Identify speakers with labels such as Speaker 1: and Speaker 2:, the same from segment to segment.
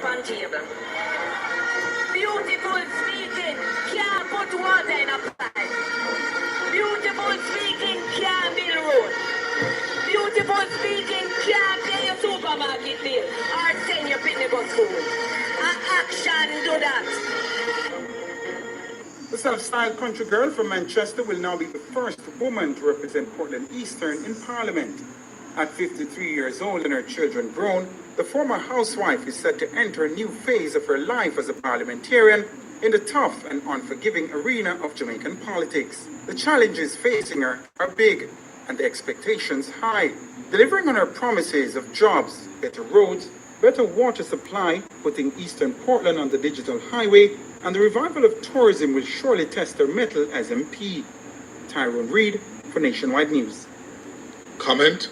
Speaker 1: on table. Beautiful speaking, can't put water in a pipe. Beautiful speaking, can't build road. Beautiful speaking, can't pay your supermarket bill or send your picnic to school. Action do that.
Speaker 2: The self-styled country girl from Manchester will now be the first woman to represent Portland Eastern in Parliament. At 53 years old and her children grown, the former housewife is set to enter a new phase of her life as a parliamentarian in the tough and unforgiving arena of Jamaican politics. The challenges facing her are big and the expectations high. Delivering on her promises of jobs, better roads, better water supply, putting Eastern Portland on the digital highway, and the revival of tourism will surely test her mettle as MP. Tyrone Reid for Nationwide News.
Speaker 3: Comment?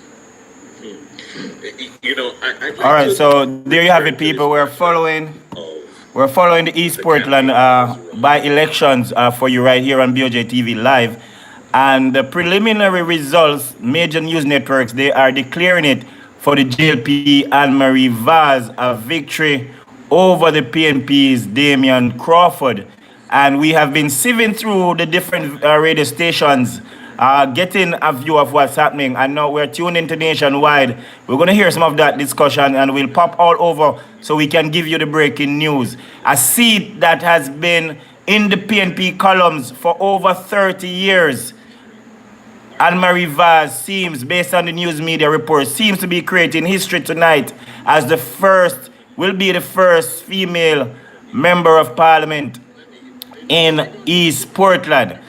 Speaker 4: You know, I'd like
Speaker 5: All right,
Speaker 4: to-
Speaker 5: so there you have it, people. We're following the East Portland by-elections for you right here on BOJTV Live. And the preliminary results, major news networks, they are declaring it for the JLP Anne-Marie Vaz a victory over the PNP's Damion Crawford. And we have been sieving through the different radio stations, getting a view of what's happening. And now we're tuned into Nationwide. We're going to hear some of that discussion and we'll pop all over so we can give you the breaking news. A seat that has been in the PNP columns for over 30 years. Anne-Marie Vaz seems, based on the news media reports, seems to be creating history tonight as will be the first female member of parliament in East Portland.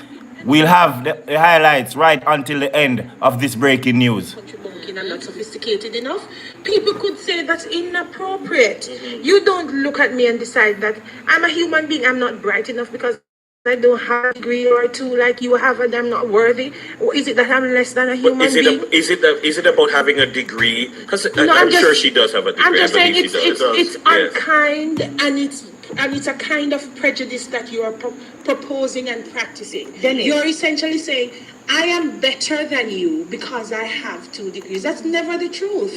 Speaker 5: We'll have the highlights right until the end of this breaking news.
Speaker 6: And not sophisticated enough, people could say that's inappropriate. You don't look at me and decide that I'm a human being, I'm not bright enough because I don't have a degree or two like you have and I'm not worthy. Or is it that I'm less than a human being?
Speaker 4: Is it about having a degree? Because
Speaker 6: No,
Speaker 4: I'm sure she does have a degree.
Speaker 6: I'm just
Speaker 4: I
Speaker 6: saying
Speaker 4: believe she does.
Speaker 6: it's
Speaker 4: Yes.
Speaker 6: unkind and it's a kind of prejudice that you are proposing and practicing. You're essentially saying, I am better than you because I have 2 degrees. That's never the truth.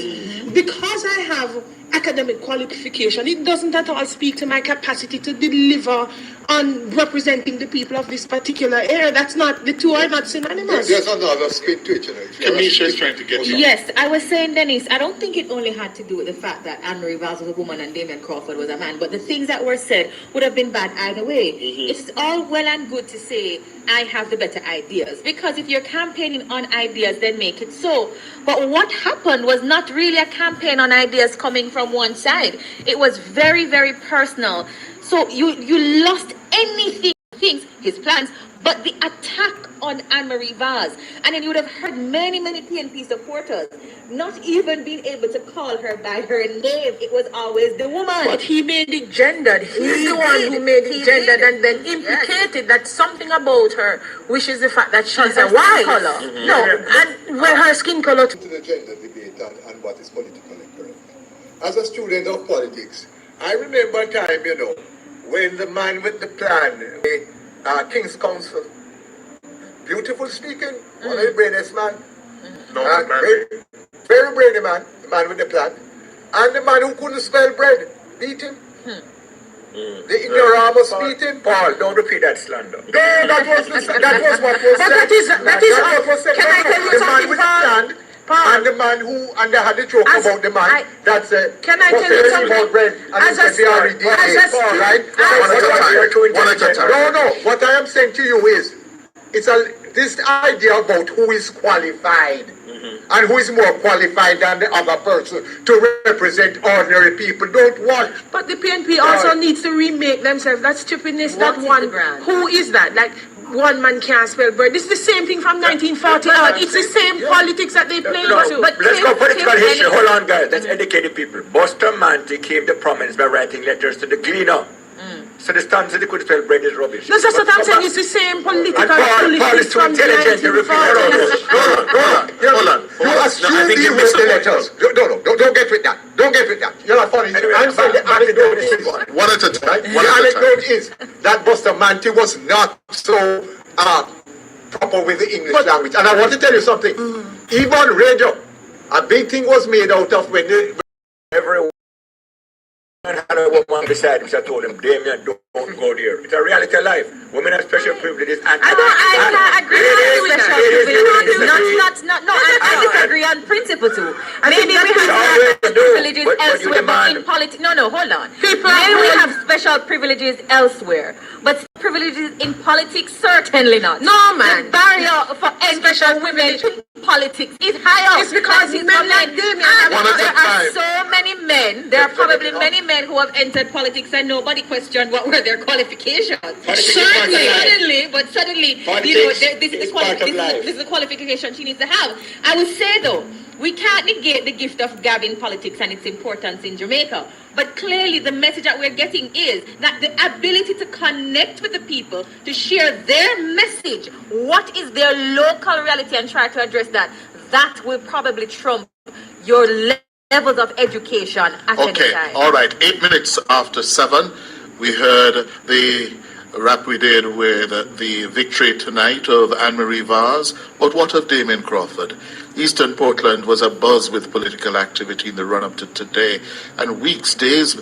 Speaker 6: Because I have academic qualification, it doesn't at all speak to my capacity to deliver on representing the people of this particular area. That's not, the two are not synonymous.
Speaker 3: There's another spin to it, you know. Kamisha is trying to get you.
Speaker 7: Yes, I was saying, Dennis, I don't think it only had to do with the fact that Anne-Marie Vaz was a woman and Damion Crawford was a man, but the things that were said would have been bad either way. It's all well and good to say, I have the better ideas, because if you're campaigning on ideas, then make it so. But what happened was not really a campaign on ideas coming from one side. It was very, very personal. So you lost anything, things, his plans, but the attack on Anne-Marie Vaz. And then you would have heard many, many PNP supporters not even being able to call her by her name. It was always the woman.
Speaker 6: But he made it gendered. He's the one who made it gendered and then implicated that something about her, which is the fact that she's a white color. No, and when her skin color.
Speaker 3: To the gender debate and what is politically correct. As a student of politics, I remember a time, you know, when the man with the plan, King's Council, beautiful speaking, one of the brainiest man. Very brainy man, the man with the plan. And the man who couldn't spell bread, beat him. The ignoramus beat him.
Speaker 4: Paul, don't repeat that slander.
Speaker 3: No, that was what was said.
Speaker 6: That is
Speaker 3: what was said.
Speaker 6: Can I tell you
Speaker 3: the man
Speaker 6: something,
Speaker 3: with the plan, and the man who, and they had the joke about the man, that's
Speaker 6: can I tell you something?
Speaker 3: About bread, and
Speaker 6: As
Speaker 3: he said they already did it, right? No, what I am saying to you is, this idea about who is qualified, and who is more qualified than the other person to represent ordinary people. Don't want.
Speaker 6: But the PNP also needs to remake themselves. That stupidness, that one. Who is that? Like, one man can't spell bread. This is the same thing from 1940 on. It's the same politics that they play too.
Speaker 4: But let's go political history. Hold on, guys. Let's educate the people. Bustamante came to prominence by writing letters to the Gleaner. So the stance that they could spell bread is rubbish.
Speaker 6: No, that's what I'm saying. It's the same political foolishness from the
Speaker 4: intelligent to repeat.
Speaker 6: 1940s.
Speaker 3: Hold on. You assume he wrote the letters. Don't get with that. Don't get with that. You're not funny. I'm saying the anecdote is one at a time. The anecdote is that Bustamante was not so proper with the English language. And I want to tell you something. Even radio, a big thing was made out of when everyone
Speaker 4: had a woman beside him, so I told him, Damion, don't go there. It's a reality of life. Women have special privileges. And
Speaker 1: I can't agree on special privileges. I disagree on principle too. Maybe we have special privileges elsewhere, but in politics, hold on. Maybe we have special privileges elsewhere, but privileges in politics, certainly not. No, man. The barrier for entry for women in politics is higher. It's because men like Damion. There are so many men. There are probably many men who have entered politics and nobody questioned what were their qualifications. Suddenly, this is the qualification she needs to have. I would say though, we can't negate the gift of gab in politics and its importance in Jamaica. But clearly the message that we're getting is that the ability to connect with the people, to share their message, what is their local reality, and try to address that will probably trump your levels of education at any time.
Speaker 3: All right. 8 minutes after 7, we heard the rap we did with the victory tonight of Anne-Marie Vaz. But what of Damion Crawford? Eastern Portland was abuzz with political activity in the run-up to today, and days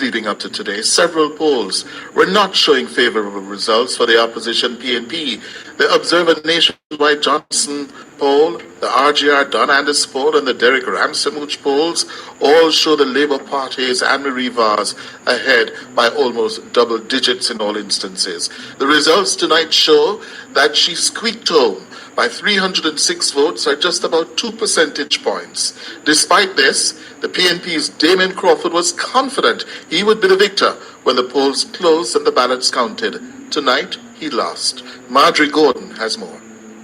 Speaker 3: leading up to today, several polls were not showing favorable results for the opposition PNP. The Observer Nationwide Johnson poll, the RGR Don Anders poll, and the Derek Ramsamuch polls all show the Labour Party's Anne-Marie Vaz ahead by almost double digits in all instances. The results tonight show that she squeaked home by 306 votes, or just about 2 percentage points. Despite this, the PNP's Damion Crawford was confident he would be the victor when the polls closed and the ballots counted. Tonight, he lost. Marjorie Gordon has more.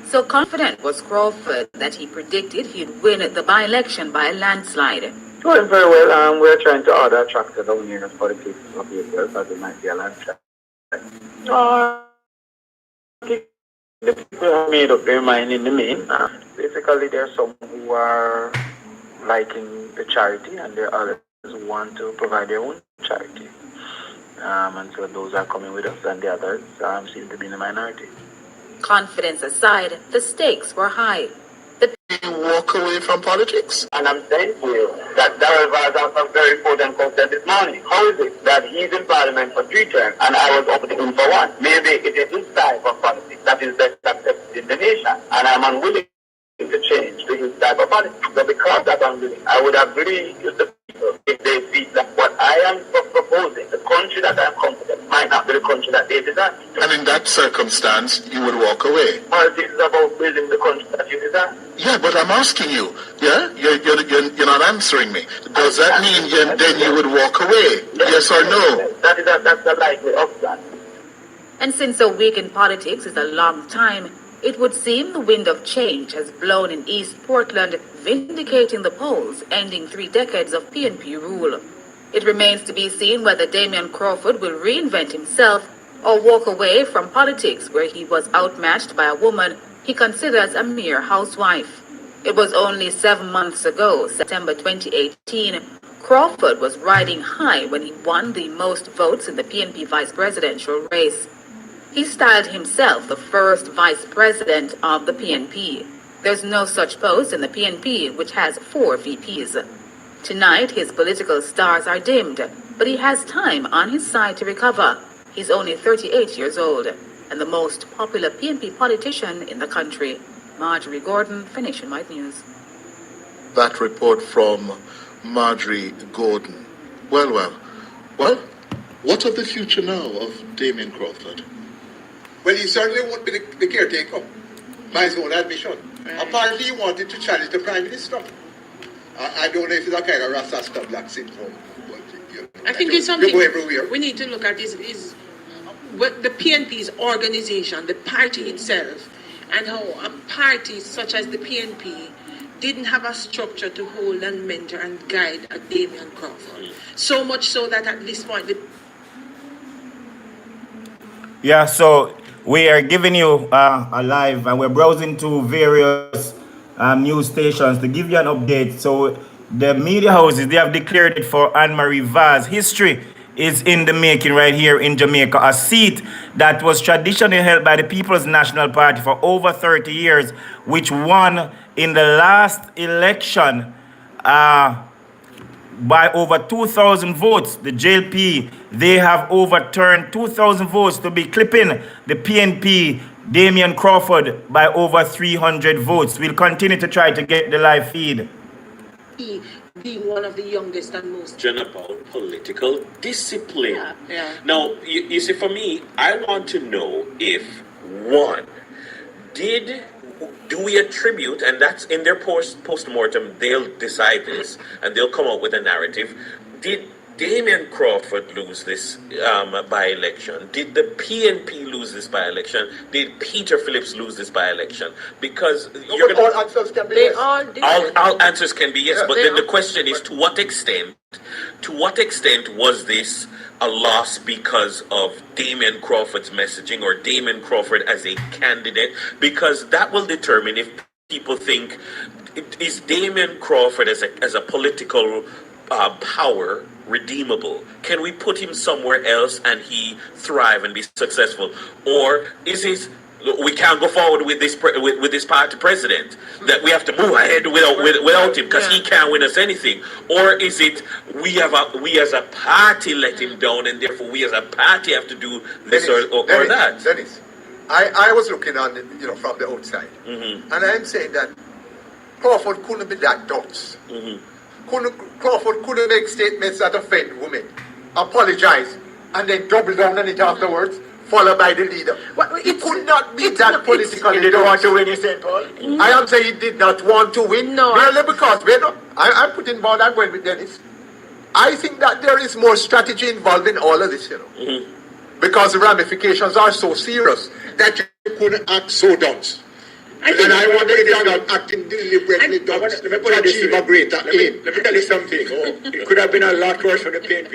Speaker 8: So confident was Crawford that he predicted he'd win the by-election by a landslide.
Speaker 9: Doing very well. We're trying to order attract the union for the people of yourself, as it might be a landslide. The people have made up their mind in the main. Basically, there are some who are liking the charity, and there are others who want to provide their own charity. And so those are coming with us, and the others seem to be in the minority.
Speaker 8: Confidence aside, the stakes were high.
Speaker 3: You walk away from politics?
Speaker 9: And I'm saying to you that Darrell Vaz has some very important content this morning. How is it that he's in Parliament for 3 terms and I was opting in for 1? Maybe it is his type of politics that is best accepted in the nation, and I'm unwilling to change to his type of politics. So because that I'm willing, I would agree with the people if they feel that what I am proposing, the country that I am confident, might not be the country that they desire.
Speaker 3: And in that circumstance, you would walk away.
Speaker 9: Politics is about building the country that you desire.
Speaker 3: Yeah, but I'm asking you. Yeah, you're not answering me. Does that mean then you would walk away? Yes or no?
Speaker 9: That's the likely outcome.
Speaker 8: And since a week in politics is a long time, it would seem the wind of change has blown in East Portland, vindicating the polls, ending 3 decades of PNP rule. It remains to be seen whether Damion Crawford will reinvent himself or walk away from politics where he was outmatched by a woman he considers a mere housewife. It was only 7 months ago, September 2018, Crawford was riding high when he won the most votes in the PNP vice presidential race. He styled himself the first vice president of the PNP. There's no such post in the PNP, which has 4 VPs. Tonight, his political stars are dimmed, but he has time on his side to recover. He's only 38 years old, and the most popular PNP politician in the country. Marjorie Gordon, for Nationwide News.
Speaker 3: That report from Marjorie Gordon. Well, what of the future now of Damion Crawford?
Speaker 10: Well, he certainly won't be the caretaker, by his own admission. Apparently, he wanted to challenge the Prime Minister. I don't know if it's a kind of Rasta Black syndrome. But,
Speaker 6: I think it's something
Speaker 10: go everywhere.
Speaker 6: we need to look at is what the PNP's organization, the party itself, and how a party such as the PNP didn't have a structure to hold and mentor and guide a Damion Crawford. So much so that at this point,
Speaker 5: So we are giving you a live, and we're browsing to various news stations to give you an update. So the media houses, they have declared it for Anne-Marie Vaz. History is in the making right here in Jamaica. A seat that was traditionally held by the People's National Party for over 30 years, which won in the last election by over 2,000 votes. The JLP, they have overturned 2,000 votes to be clipping the PNP, Damion Crawford, by over 300 votes. We'll continue to try to get the live feed.
Speaker 6: He being one of the youngest and most
Speaker 11: About political discipline.
Speaker 6: Yeah.
Speaker 11: Now, you see, for me, I want to know if, one, do we attribute, and that's in their post-mortem, they'll decide this, and they'll come up with a narrative. Did Damion Crawford lose this by-election? Did the PNP lose this by-election? Did Peter Phillips lose this by-election? Because you're gonna,
Speaker 3: all answers can be
Speaker 6: They
Speaker 3: yes.
Speaker 6: all did.
Speaker 11: all answers can be yes,
Speaker 3: Yeah,
Speaker 11: but
Speaker 6: they
Speaker 11: then the
Speaker 6: are.
Speaker 11: question is, to what extent was this a loss because of Damion Crawford's messaging or Damion Crawford as a candidate? Because that will determine if people think, is Damion Crawford as a political power redeemable? Can we put him somewhere else and he thrive and be successful? Or is it, we can't go forward with this with this party president, that we have to move ahead without him because he can't win us anything? Or is it we as a party let him down, and therefore we as a party have to do this or that?
Speaker 3: Dennis, I was looking on, from the outside,
Speaker 11: Mm-hmm.
Speaker 3: and I'm saying that Crawford couldn't be that dunce.
Speaker 11: Mm-hmm.
Speaker 3: Crawford couldn't make statements that offend women, apologize, and then double down on it afterwards, followed by the leader.
Speaker 6: Well,
Speaker 3: It could not be that political.
Speaker 4: He didn't want to win, you said, Paul?
Speaker 3: I am saying he did not want to win.
Speaker 6: No.
Speaker 3: Merely because, I'm putting more than going with Dennis. I think that there is more strategy involved in all of this,
Speaker 11: Mm-hmm.
Speaker 3: Because the ramifications are so serious that you couldn't act so dunce. And I wonder if you're not acting deliberately dunce to achieve a greater aim.
Speaker 4: Let me tell you something. It could have been a lot worse for the PNP.